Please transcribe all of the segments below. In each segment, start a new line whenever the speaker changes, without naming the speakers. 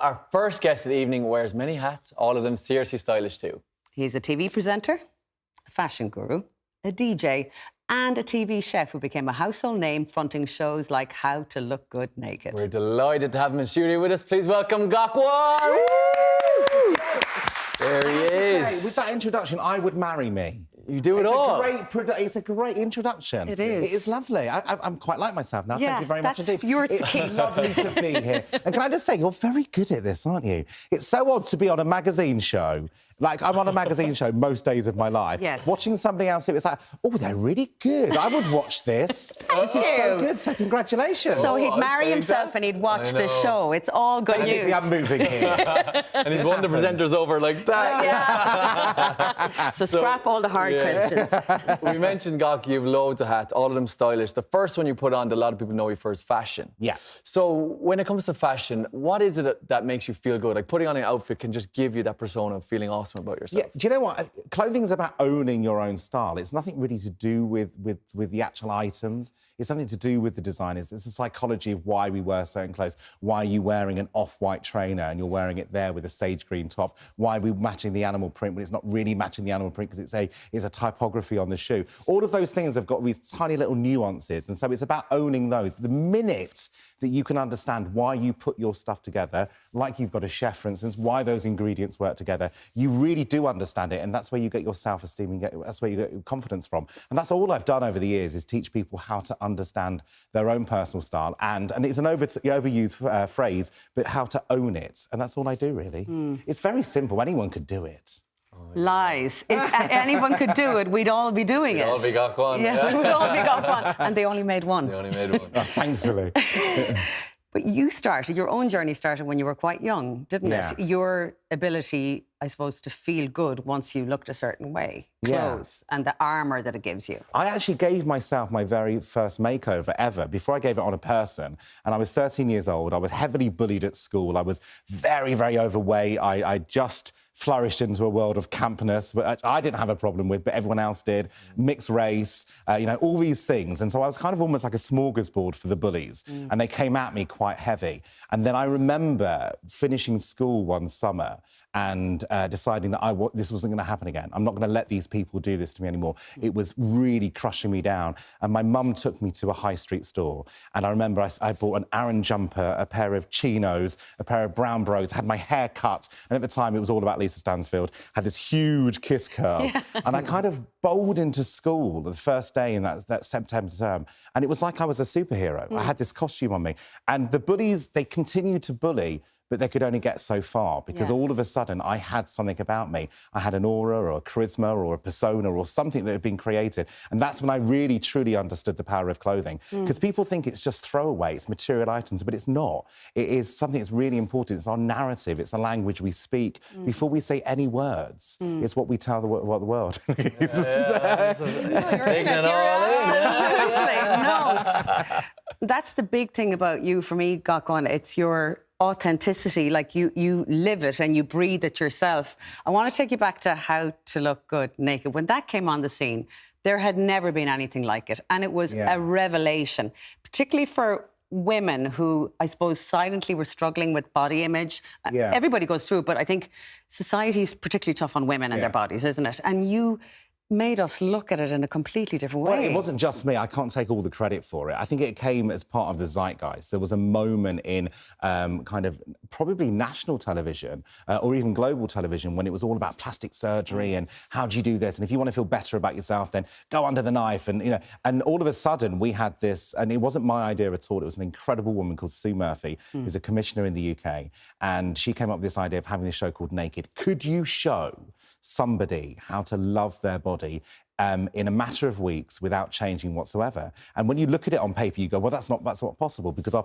Our first guest of the evening wears many hats, all of them seriously stylish too.
He's a TV presenter, a fashion guru, a DJ, and a TV chef who became a household name fronting shows like How to Look Good Naked.
We're delighted to have him in studio with us. Please welcome Gok Wan! There he is.
With that introduction, I would marry me.
You do it all.
It's a great introduction.
It is.
It is lovely. I'm quite like myself now. Thank you very much indeed.
It's
lovely to be here. And can I just say, you're very good at this, aren't you? It's so odd to be on a magazine show. Like, I'm on a magazine show most days of my life.
Yes.
Watching somebody else, it's like, oh, they're really good. I would watch this. This is so good. So congratulations.
So he'd marry himself and he'd watch the show. It's all good
Basically,
news.
I'm moving here.
And he's won the presenters over like that.
Yeah. So scrap all the hard questions.
We mentioned, Gok, you have loads of hats, all of them stylish. The first one you put on that a lot of people know you for is fashion.
Yeah.
So when it comes to fashion, what is it that makes you feel good? Like, putting on an outfit can just give you that persona of feeling awesome about yourself.
Yeah, do you know what? Clothing's about owning your own style. It's nothing really to do with the actual items. It's something to do with the designers. It's the psychology of why we wear certain clothes. Why are you wearing an off-white trainer and you're wearing it there with a sage green top? Why are we matching the animal print when it's not really matching the animal print because it's a typography on the shoe? All of those things have got these tiny little nuances, and so it's about owning those. The minute that you can understand why you put your stuff together, like you've got a chef, for instance, why those ingredients work together, you really do understand it, and that's where you get your self-esteem and that's where you get your confidence from. And that's all I've done over the years, is teach people how to understand their own personal style, and it's an overused phrase, but how to own it. And that's all I do, really. It's very simple. Anyone could do it.
Lies. If anyone could do it, we'd all be doing it.
We'd all be Gok Wan.
Yeah, we'd all be Gok Wan. And they only made one.
They only made one.
Thankfully.
But your own journey started when you were quite young, didn't it? Your ability, I suppose, to feel good once you looked a certain way. Clothes and the armour that it gives you.
I actually gave myself my very first makeover ever before I gave it on a person. And I was 13 years old. I was heavily bullied at school. I was very, very overweight. I just flourished into a world of campness, but I didn't have a problem with, but everyone else did. Mixed race, you know, all these things. And so I was kind of almost like a smorgasbord for the bullies. And they came at me quite heavy. And then I remember finishing school one summer and deciding that this wasn't going to happen again. I'm not going to let these people do this to me anymore. It was really crushing me down. And my mum took me to a high street store. And I remember I bought an Aran jumper, a pair of chinos, a pair of brown brogues, had my hair cut. And at the time, it was all about Lisa Stansfield, had this huge kiss curl. And I kind of bowled into school the first day in that September term. And it was like I was a superhero. I had this costume on me. And the bullies, they continued to bully, but they could only get so far because all of a sudden I had something about me. I had an aura or a charisma or a persona or something that had been created. And that's when I really, truly understood the power of clothing. Because people think it's just throwaway, it's material items, but it's not. It is something that's really important. It's our narrative. It's the language we speak. Before we say any words, it's what we tell the world.
Taking it all in.
No, that's the big thing about you for me, Gok Wan. It's your authenticity, like you live it and you breathe it yourself. I want to take you back to How to Look Good Naked. When that came on the scene, there had never been anything like it. And it was a revelation, particularly for women who, I suppose, silently were struggling with body image. Everybody goes through it, but I think society is particularly tough on women and their bodies, isn't it? And you made us look at it in a completely different way.
Well, it wasn't just me. I can't take all the credit for it. I think it came as part of the zeitgeist. There was a moment in kind of probably national television or even global television when it was all about plastic surgery and how do you do this? And if you want to feel better about yourself, then go under the knife. And, you know, and all of a sudden we had this, and it wasn't my idea at all. It was an incredible woman called Sue Murphy, who's a commissioner in the UK. And she came up with this idea of having this show called Naked. Could you show somebody how to love their body in a matter of weeks without changing whatsoever? And when you look at it on paper, you go, well, that's not possible, because our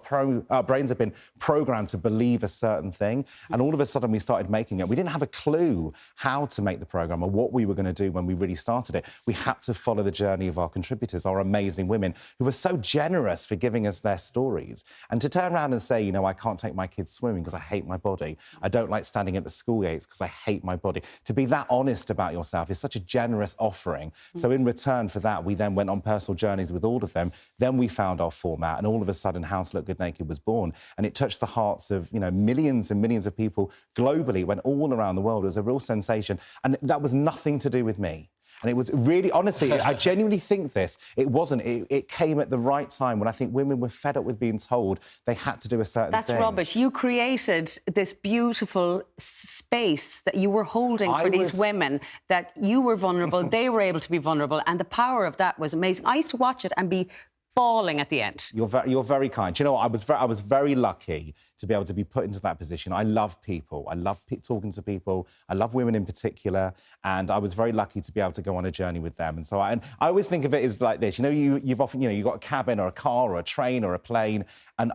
brains have been programmed to believe a certain thing. And all of a sudden we started making it. We didn't have a clue how to make the programme or what we were going to do when we really started it. We had to follow the journey of our contributors, our amazing women, who were so generous for giving us their stories. And to turn around and say, you know, I can't take my kids swimming because I hate my body. I don't like standing at the school gates because I hate my body. To be that honest about yourself is such a generous offering. So in return for that, we then went on personal journeys with all of them. Then we found our format, and all of a sudden, How to Look Good Naked was born. And it touched the hearts of, you know, millions and millions of people globally. It went all around the world. It was a real sensation. And that was nothing to do with me. And it was really, honestly, I genuinely think this. It wasn't. It came at the right time when I think women were fed up with being told they had to do a certain thing.
That's rubbish. You created this beautiful space that you were holding for these women, that you were vulnerable, they were able to be vulnerable, and the power of that was amazing. I used to watch it and be bawling at the end.
You're very kind. Do you know what? I was very lucky to be able to be put into that position. I love people. I love talking to people. I love women in particular. And I was very lucky to be able to go on a journey with them. And so I always think of it as like this. You know, you've often, you know, you've got a cabin or a car or a train or a plane, and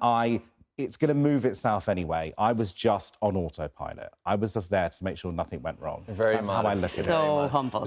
it's going to move itself anyway. I was just on autopilot. I was just there to make sure nothing went wrong.
Very
That's how I look at it.
So humble.